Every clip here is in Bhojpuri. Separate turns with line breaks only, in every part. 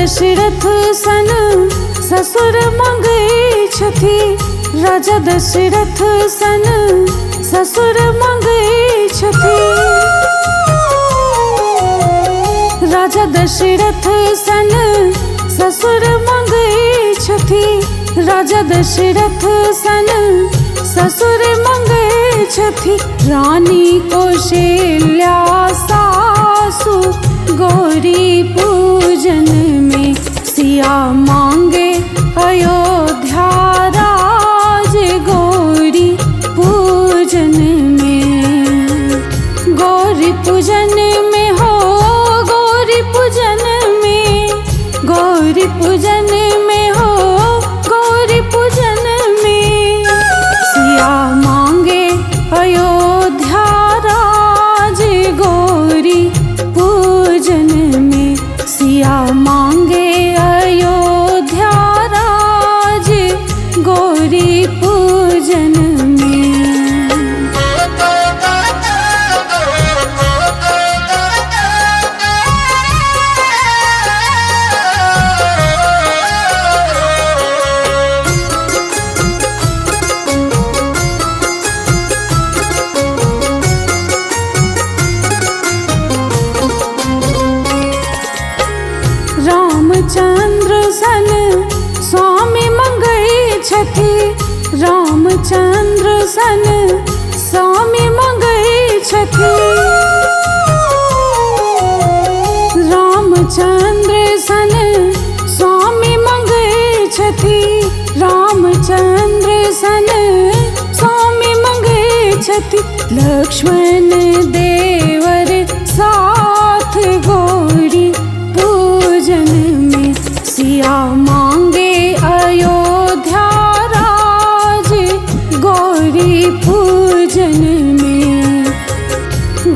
दशरथ सन ससुर मंगै छथि। राजा दशरथ सन ससुर मंगै छथि। राजा दशरथ सन ससुर मंगै छथि। राजा दशरथ सन ससुर मंगै छथि। रानी कौशल्या सासु गौरी पूजन में सिया मांगे अयोध्या राज गौरी पूजन में। गौरी पूजन में हो गौरी पूजन में। गौरी पूजन में हो गौरी पूजन में। सिया मांगे अयोध्या राज गौरी पूजन में। सिया मांगे अयोध्या राज गौरी पूजन में। रामचंद्र सन स्वामी मंगै छथि। रामचंद्र सन स्वामी मंगै छथि। रामचंद्र सन स्वामी मंगै छथि। रामचंद्र सन स्वामी मंगै छथि। लक्ष्मण देवर साथ गौरी पूजन में। सिया मांगे अयोध्या राज गौरी पूजन में।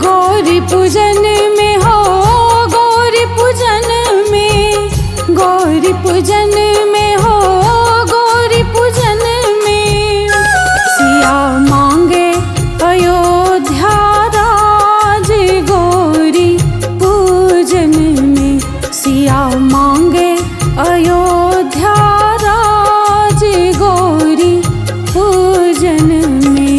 गौरी पूजन में हो गौरी पूजन में। गौरी पूजन में हो गौरी पूजन में। सिया मांगे अयोध्या राज गौरी पूजन में। सिया मांगे अयोध्या राज गौरी पूजन में।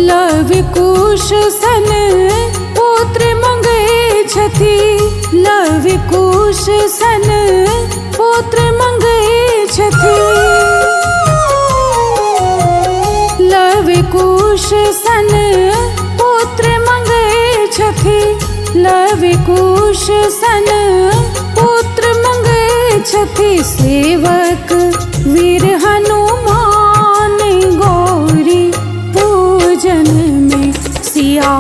लव कुश सन पुत्र मंगै छथि। लव कुश सन पुत्र मंगै छथि। लव कुश सन पुत्र मंगै छथि। लव कुश सन पुत्र मंगै छथि। सेवक वीर हनुमान गौरी पूजन में। सिया